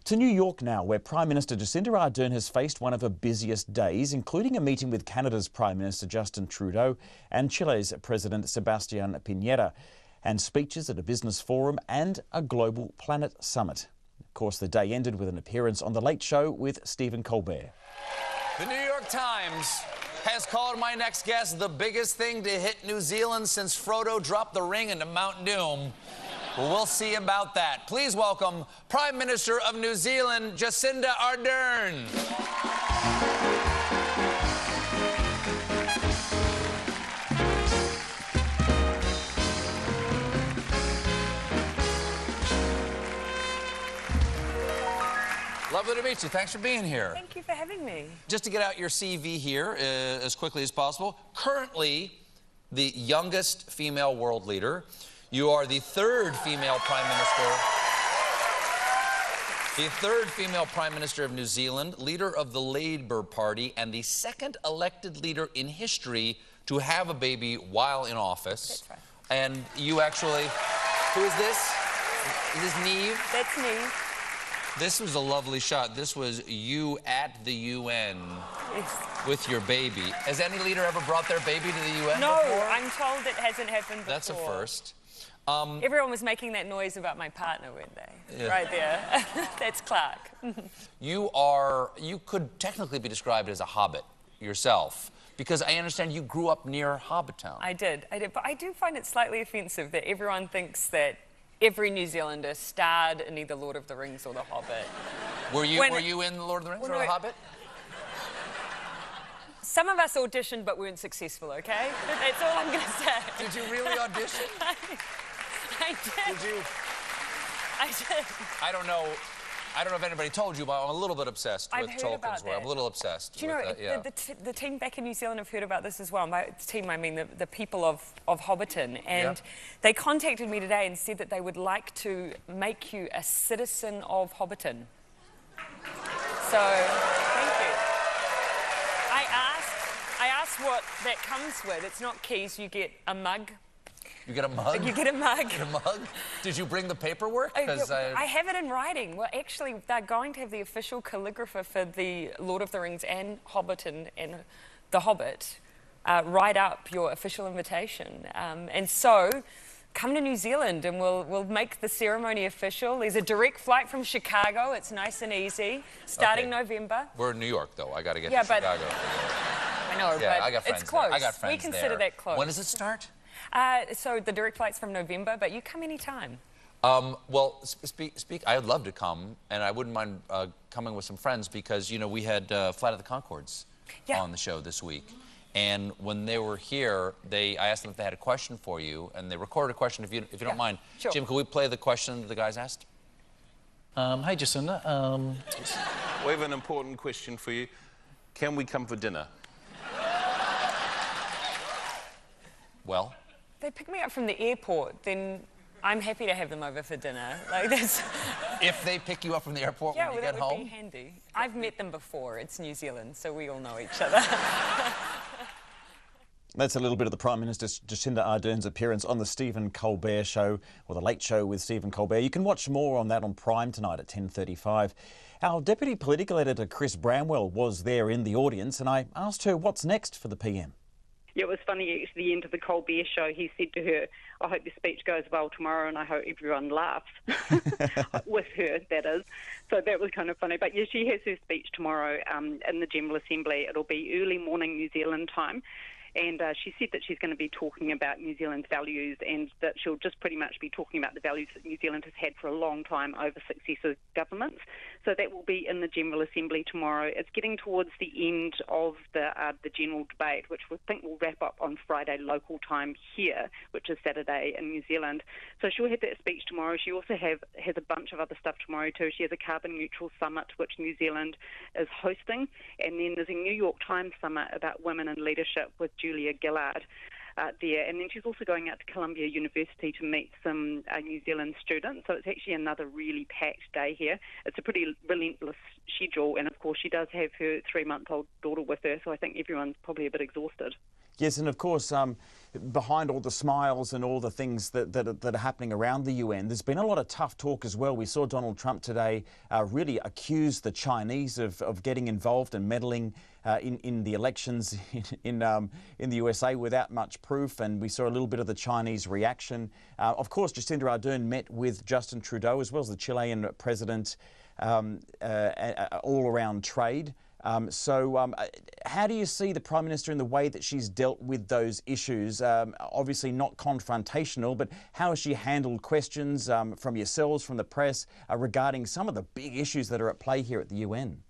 To New York now, where Prime Minister Jacinda Ardern has faced one of her busiest days, including a meeting with Canada's Prime Minister Justin Trudeau and Chile's President Sebastián Piñera, and speeches at a business forum and a global planet summit. Of course, the day ended with an appearance on The Late Show with Stephen Colbert. The New York Times has called my next guest the biggest thing to hit New Zealand since Frodo dropped the ring into Mount Doom. Well, we'll see about that. Please welcome Prime Minister of New Zealand, Jacinda Ardern. Lovely to meet you. Thanks for being here. Thank you for having me. Just to get out your CV here as quickly as possible. Currently, the youngest female world leader. You are the third female Prime Minister of New Zealand, leader of the Labour Party, and the second elected leader in history to have a baby while in office. That's right. And you actually, who is this? Is this Neve? That's me. This was a lovely shot. This was you at the UN with your baby. Has any leader ever brought their baby to the UN No, before? I'm told it hasn't happened before. That's a first. Everyone was making that noise about my partner, weren't they? Yeah. Right there. That's Clark. You could technically be described as a hobbit yourself, because I understand you grew up near Hobbitown. I did. But I do find it slightly offensive that everyone thinks that every New Zealander starred in either Lord of the Rings or The Hobbit. Were you in The Lord of the Rings or The Hobbit? Some of us auditioned but weren't successful, okay? That's all I'm going to say. Did you really audition? I did. Did you? I did. I don't know if anybody told you, but I'm a little bit obsessed with Tolkien's world. I'm a little obsessed. Do you know, the team back in New Zealand have heard about this as well. By team, I mean the people of Hobbiton. And they contacted me today and said that they would like to make you a citizen of Hobbiton. So, thank you. I asked what that comes with. It's not keys, you get a mug. You get a mug? You get a mug. You get a mug? Did you bring the paperwork? I have it in writing. Well, actually, they're going to have the official calligrapher for the Lord of the Rings and Hobbiton and The Hobbit write up your official invitation. And so, come to New Zealand and we'll make the ceremony official. There's a direct flight from Chicago. It's nice and easy, starting November. We're in New York, though. I got to get to Chicago. I know, yeah, but I got friends it's close. There. I got friends We consider that close. When does it start? So the direct flight's from November, but you come anytime. Well, I'd love to come, and I wouldn't mind coming with some friends because, you know, we had Flight of the Conchords on the show this week. And when they were here, I asked them if they had a question for you, and they recorded a question, if you don't mind. Sure. Jim, can we play the question that the guys asked? Hi, Jacinda. We have an important question for you. Can we come for dinner? Well? They pick me up from the airport, then I'm happy to have them over for dinner. Like this. If they pick you up from the airport when you get home? Yeah, that would be handy. I've met them before. It's New Zealand, so we all know each other. That's a little bit of the Prime Minister Jacinda Ardern's appearance on the Stephen Colbert Show, or The Late Show with Stephen Colbert. You can watch more on that on Prime tonight at 10:35. Our Deputy Political Editor Chris Bramwell was there in the audience, and I asked her what's next for the PM. Yeah, it was funny at the end of the Colbert Show, he said to her, I hope your speech goes well tomorrow and I hope everyone laughs. With her, that is. So that was kind of funny. But yeah, she has her speech tomorrow in the General Assembly. It'll be early morning New Zealand time. And she said that she's going to be talking about New Zealand's values and that she'll just pretty much be talking about the values that New Zealand has had for a long time over successive governments. So that will be in the General Assembly tomorrow. It's getting towards the end of the general debate, which we think will wrap up on Friday local time here, which is Saturday in New Zealand. So she'll have that speech tomorrow. She also has a bunch of other stuff tomorrow too. She has a carbon neutral summit, which New Zealand is hosting. And then there's a New York Times summit about women in leadership with Julia Gillard there. And then she's also going out to Columbia University to meet some New Zealand students. So it's actually another really packed day here. It's a pretty relentless schedule. And, of course, she does have her 3-month-old daughter with her, so I think everyone's probably a bit exhausted. Yes, and of course, behind all the smiles and all the things that are happening around the UN, there's been a lot of tough talk as well. We saw Donald Trump today really accuse the Chinese of getting involved and meddling in the elections in the USA without much proof, and we saw a little bit of the Chinese reaction. Of course, Jacinda Ardern met with Justin Trudeau as well as the Chilean president, all around trade. How do you see the Prime Minister in the way that she's dealt with those issues? Obviously not confrontational, but how has she handled questions from yourselves, from the press, regarding some of the big issues that are at play here at the UN?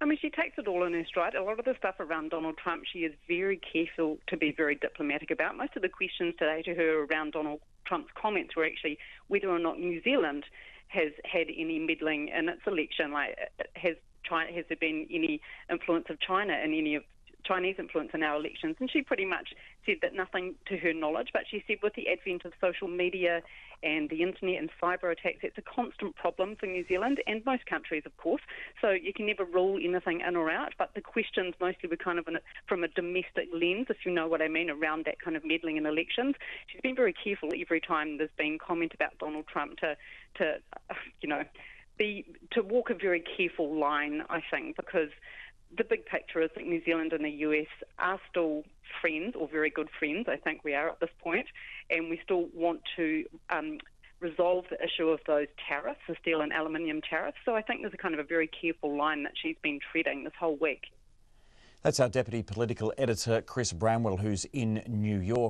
I mean, she takes it all in her stride. A lot of the stuff around Donald Trump, she is very careful to be very diplomatic about. Most of the questions today to her around Donald Trump's comments were actually whether or not New Zealand has had any meddling in its election. Like, has there been any influence of China in any of Chinese influence in our elections? And she pretty much said that nothing to her knowledge, but she said with the advent of social media and the internet and cyber attacks, it's a constant problem for New Zealand and most countries, of course. So you can never rule anything in or out, but the questions mostly were kind of from a domestic lens, if you know what I mean, around that kind of meddling in elections. She's been very careful every time there's been comment about Donald Trump to walk a very careful line, I think, because the big picture is that New Zealand and the US are still friends, or very good friends, I think we are at this point, and we still want to resolve the issue of those tariffs, the steel and aluminium tariffs. So I think there's a kind of a very careful line that she's been treading this whole week. That's our Deputy Political Editor, Chris Bramwell, who's in New York.